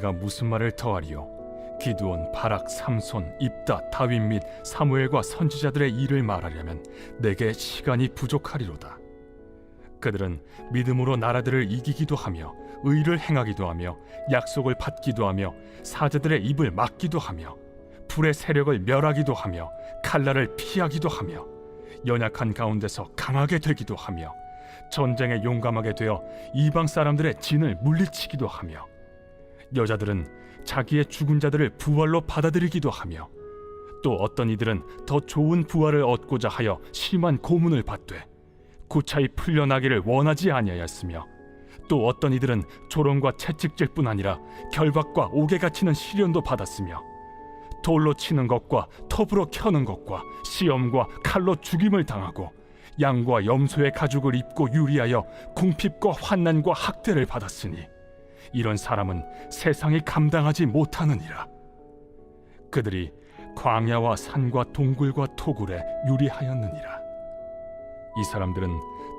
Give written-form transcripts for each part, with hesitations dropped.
내가 무슨 말을 더하리요? 기드온, 바락, 삼손, 입다, 다윗 및 사무엘과 선지자들의 일을 말하려면 내게 시간이 부족하리로다. 그들은 믿음으로 나라들을 이기기도 하며 의를 행하기도 하며 약속을 받기도 하며 사제들의 입을 막기도 하며 불의 세력을 멸하기도 하며 칼날을 피하기도 하며 연약한 가운데서 강하게 되기도 하며 전쟁에 용감하게 되어 이방 사람들의 진을 물리치기도 하며 여자들은 자기의 죽은 자들을 부활로 받아들이기도 하며 또 어떤 이들은 더 좋은 부활을 얻고자 하여 심한 고문을 받되 구차히 풀려나기를 원하지 아니하였으며 또 어떤 이들은 조롱과 채찍질뿐 아니라 결박과 옥에 갇히는 시련도 받았으며 돌로 치는 것과 톱으로 켜는 것과 시험과 칼로 죽임을 당하고 양과 염소의 가죽을 입고 유리하여 궁핍과 환난과 학대를 받았으니 이런 사람은 세상이 감당하지 못하느니라. 그들이 광야와 산과 동굴과 토굴에 유리하였느니라. 이 사람들은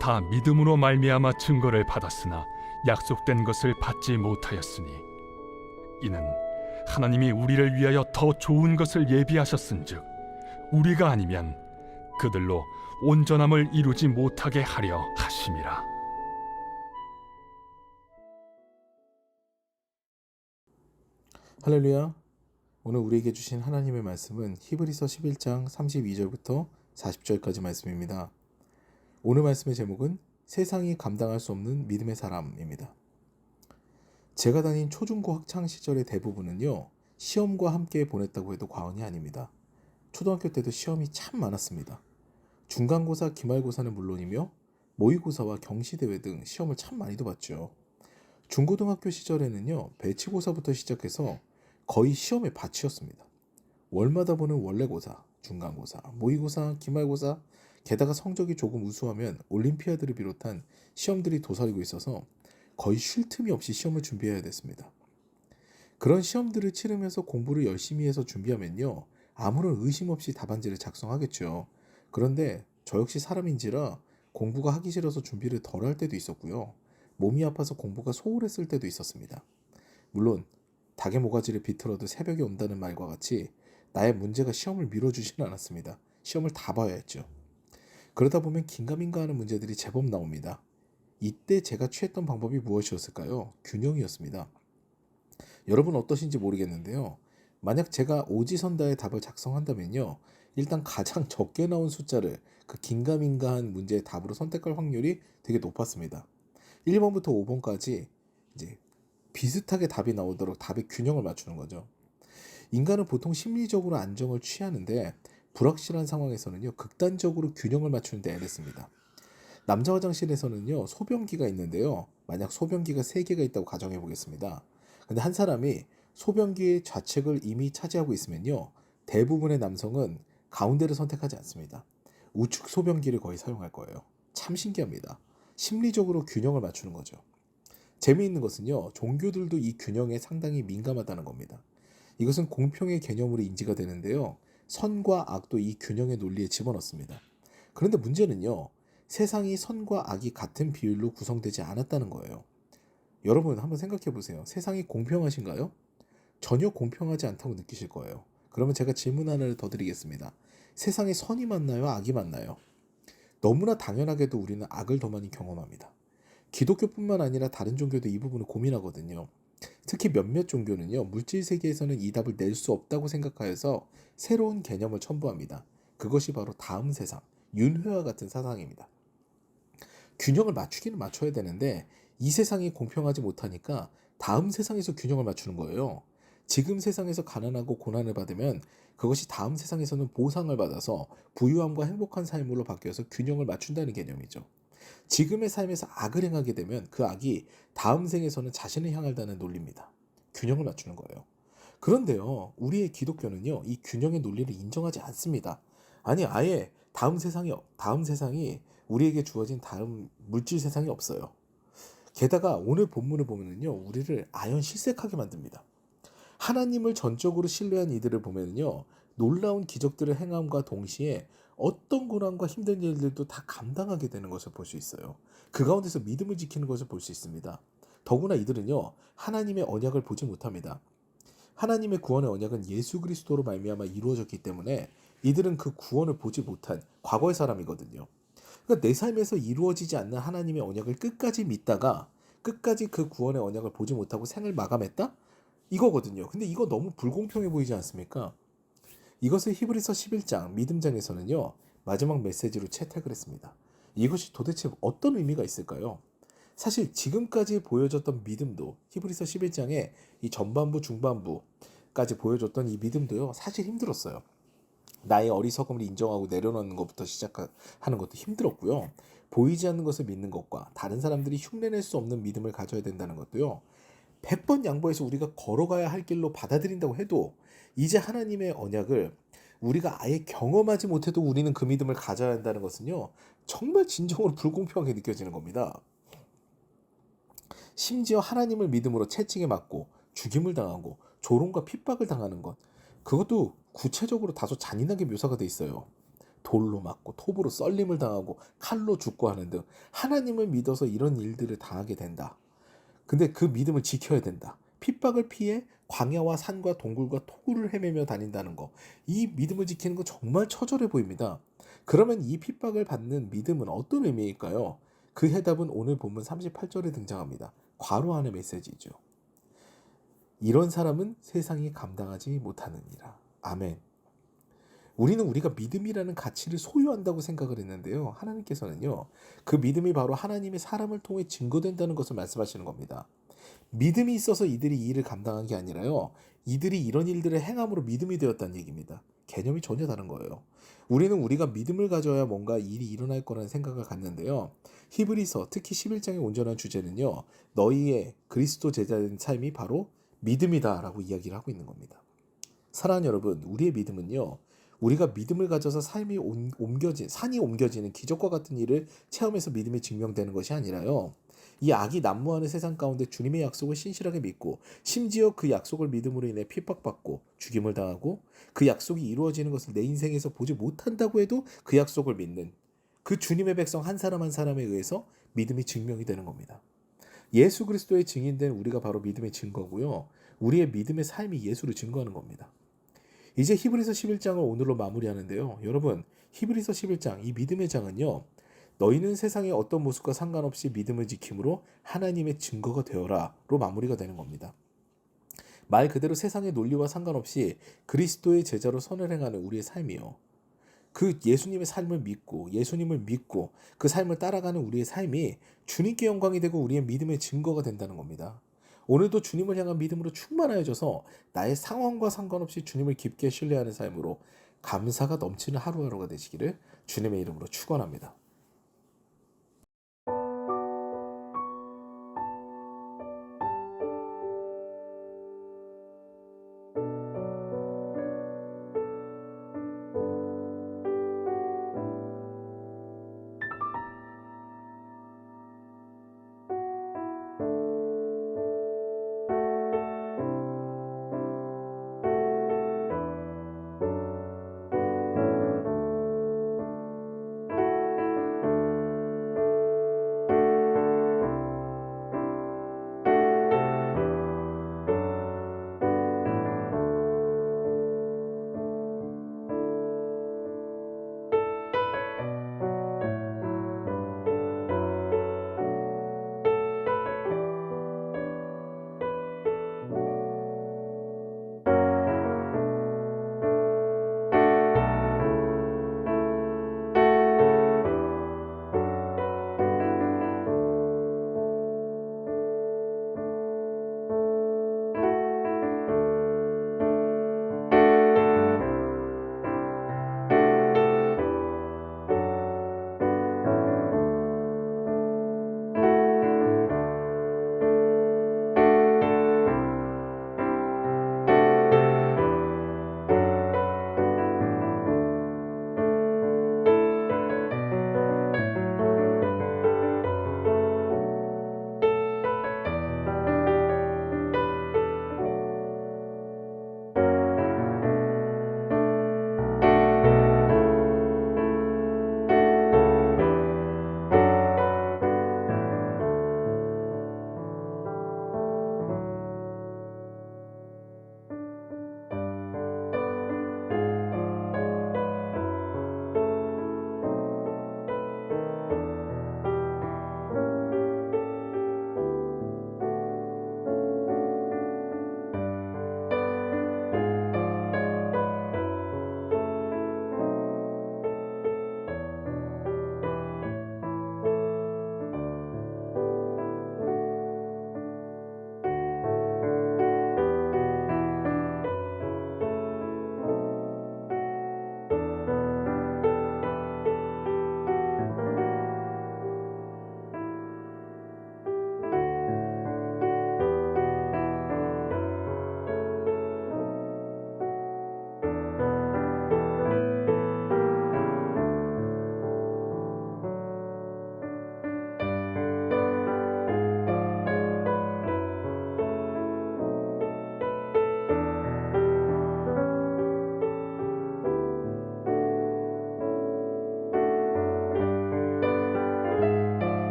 다 믿음으로 말미암아 증거를 받았으나 약속된 것을 받지 못하였으니 이는 하나님이 우리를 위하여 더 좋은 것을 예비하셨은즉 우리가 아니면 그들로 온전함을 이루지 못하게 하려 하심이라. 할렐루야. 오늘 우리에게 주신 하나님의 말씀은 히브리서 11장 32절부터 40절까지 말씀입니다. 오늘 말씀의 제목은 세상이 감당할 수 없는 믿음의 사람입니다. 제가 다닌 초중고 학창 시절의 대부분은요, 시험과 함께 보냈다고 해도 과언이 아닙니다. 초등학교 때도 시험이 참 많았습니다. 중간고사, 기말고사는 물론이며 모의고사와 경시대회 등 시험을 참 많이도 봤죠. 중고등학교 시절에는요, 배치고사부터 시작해서 거의 시험의 밭이었습니다. 월마다 보는 원래고사, 중간고사, 모의고사, 기말고사, 게다가 성적이 조금 우수하면 올림피아드를 비롯한 시험들이 도사리고 있어서 거의 쉴 틈이 없이 시험을 준비해야 됐습니다. 그런 시험들을 치르면서 공부를 열심히 해서 준비하면요, 아무런 의심 없이 답안지를 작성하겠죠. 그런데 저 역시 사람인지라 공부가 하기 싫어서 준비를 덜 할 때도 있었고요. 몸이 아파서 공부가 소홀했을 때도 있었습니다. 물론 닭의 모가지를 비틀어도 새벽이 온다는 말과 같이 나의 문제가 시험을 밀어주지는 않았습니다. 시험을 다 봐야 했죠. 그러다 보면 긴가민가하는 문제들이 제법 나옵니다. 이때 제가 취했던 방법이 무엇이었을까요? 균형이었습니다. 여러분 어떠신지 모르겠는데요. 만약 제가 오지선다의 답을 작성한다면요, 일단 가장 적게 나온 숫자를 그 긴가민가한 문제의 답으로 선택할 확률이 되게 높았습니다. 1번부터 5번까지 이제 비슷하게 답이 나오도록 답의 균형을 맞추는 거죠. 인간은 보통 심리적으로 안정을 취하는데 불확실한 상황에서는요, 극단적으로 균형을 맞추는 데 애를 씁니다. 남자 화장실에서는요, 소변기가 있는데요, 만약 소변기가 3개가 있다고 가정해 보겠습니다. 근데 한 사람이 소변기의 좌측을 이미 차지하고 있으면요, 대부분의 남성은 가운데를 선택하지 않습니다. 우측 소변기를 거의 사용할 거예요. 참 신기합니다. 심리적으로 균형을 맞추는 거죠. 재미있는 것은요, 종교들도 이 균형에 상당히 민감하다는 겁니다. 이것은 공평의 개념으로 인지가 되는데요, 선과 악도 이 균형의 논리에 집어넣습니다. 그런데 문제는요, 세상이 선과 악이 같은 비율로 구성되지 않았다는 거예요. 여러분 한번 생각해 보세요. 세상이 공평하신가요? 전혀 공평하지 않다고 느끼실 거예요. 그러면 제가 질문 하나를 더 드리겠습니다. 세상에 선이 맞나요? 악이 맞나요? 너무나 당연하게도 우리는 악을 더 많이 경험합니다. 기독교뿐만 아니라 다른 종교도 이 부분을 고민하거든요. 특히 몇몇 종교는요, 물질 세계에서는 이 답을 낼 수 없다고 생각하여서 새로운 개념을 첨부합니다. 그것이 바로 다음 세상, 윤회와 같은 사상입니다. 균형을 맞추기는 맞춰야 되는데 이 세상이 공평하지 못하니까 다음 세상에서 균형을 맞추는 거예요. 지금 세상에서 가난하고 고난을 받으면 그것이 다음 세상에서는 보상을 받아서 부유함과 행복한 삶으로 바뀌어서 균형을 맞춘다는 개념이죠. 지금의 삶에서 악을 행하게 되면 그 악이 다음 생에서는 자신을 향한다는 논리입니다. 균형을 맞추는 거예요. 그런데요, 우리의 기독교는요, 이 균형의 논리를 인정하지 않습니다. 아니, 아예 다음 세상이 우리에게 주어진 다음 물질 세상이 없어요. 게다가 오늘 본문을 보면은요, 우리를 아연 실색하게 만듭니다. 하나님을 전적으로 신뢰한 이들을 보면은요, 놀라운 기적들을 행함과 동시에 어떤 고난과 힘든 일들도 다 감당하게 되는 것을 볼 수 있어요. 그 가운데서 믿음을 지키는 것을 볼 수 있습니다. 더구나 이들은요 하나님의 언약을 보지 못합니다. 하나님의 구원의 언약은 예수 그리스도로 말미암아 이루어졌기 때문에 이들은 그 구원을 보지 못한 과거의 사람이거든요. 그러니까 내 삶에서 이루어지지 않는 하나님의 언약을 끝까지 믿다가 끝까지 그 구원의 언약을 보지 못하고 생을 마감했다? 이거거든요. 근데 이거 너무 불공평해 보이지 않습니까? 이것을 히브리서 11장 믿음장에서는요 마지막 메시지로 채택을 했습니다. 이것이 도대체 어떤 의미가 있을까요? 사실 지금까지 보여줬던 믿음도 히브리서 11장에 이 전반부 중반부까지 보여줬던 이 믿음도요 사실 힘들었어요. 나의 어리석음을 인정하고 내려놓는 것부터 시작하는 것도 힘들었고요. 보이지 않는 것을 믿는 것과 다른 사람들이 흉내낼 수 없는 믿음을 가져야 된다는 것도요. 100번 양보해서 우리가 걸어가야 할 길로 받아들인다고 해도 이제 하나님의 언약을 우리가 아예 경험하지 못해도 우리는 그 믿음을 가져야 한다는 것은요. 정말 진정으로 불공평하게 느껴지는 겁니다. 심지어 하나님을 믿음으로 채찍에 맞고 죽임을 당하고 조롱과 핍박을 당하는 것 그것도 구체적으로 다소 잔인하게 묘사가 돼 있어요. 돌로 맞고 톱으로 썰림을 당하고 칼로 죽고 하는 등 하나님을 믿어서 이런 일들을 당하게 된다. 근데 그 믿음을 지켜야 된다. 핍박을 피해 광야와 산과 동굴과 토굴을 헤매며 다닌다는 거. 이 믿음을 지키는 거 정말 처절해 보입니다. 그러면 이 핍박을 받는 믿음은 어떤 의미일까요? 그 해답은 오늘 본문 38절에 등장합니다. 괄호 안의 메시지죠. 이런 사람은 세상이 감당하지 못하느니라. 아멘. 우리는 우리가 믿음이라는 가치를 소유한다고 생각을 했는데요. 하나님께서는요. 그 믿음이 바로 하나님의 사람을 통해 증거된다는 것을 말씀하시는 겁니다. 믿음이 있어서 이들이 이 일을 감당한 게 아니라요. 이들이 이런 일들을 행함으로 믿음이 되었다는 얘기입니다. 개념이 전혀 다른 거예요. 우리는 우리가 믿음을 가져야 뭔가 일이 일어날 거라는 생각을 갖는데요. 히브리서 특히 11장의 온전한 주제는요. 너희의 그리스도 제자된 삶이 바로 믿음이다라고 이야기를 하고 있는 겁니다. 사랑하는 여러분, 우리의 믿음은요. 우리가 믿음을 가져서 산이 옮겨지는 기적과 같은 일을 체험해서 믿음이 증명되는 것이 아니라요. 이 악이 난무하는 세상 가운데 주님의 약속을 신실하게 믿고 심지어 그 약속을 믿음으로 인해 핍박받고 죽임을 당하고 그 약속이 이루어지는 것을 내 인생에서 보지 못한다고 해도 그 약속을 믿는 그 주님의 백성 한 사람 한 사람에 의해서 믿음이 증명이 되는 겁니다. 예수 그리스도의 증인된 우리가 바로 믿음의 증거고요. 우리의 믿음의 삶이 예수를 증거하는 겁니다. 이제 히브리서 11장을 오늘로 마무리하는데요. 여러분, 히브리서 11장 이 믿음의 장은요. 너희는 세상의 어떤 모습과 상관없이 믿음을 지킴으로 하나님의 증거가 되어라로 마무리가 되는 겁니다. 말 그대로 세상의 논리와 상관없이 그리스도의 제자로 선을 행하는 우리의 삶이요. 그 예수님의 삶을 믿고 예수님을 믿고 그 삶을 따라가는 우리의 삶이 주님께 영광이 되고 우리의 믿음의 증거가 된다는 겁니다. 오늘도 주님을 향한 믿음으로 충만하여져서 나의 상황과 상관없이 주님을 깊게 신뢰하는 삶으로 감사가 넘치는 하루하루가 되시기를 주님의 이름으로 축원합니다.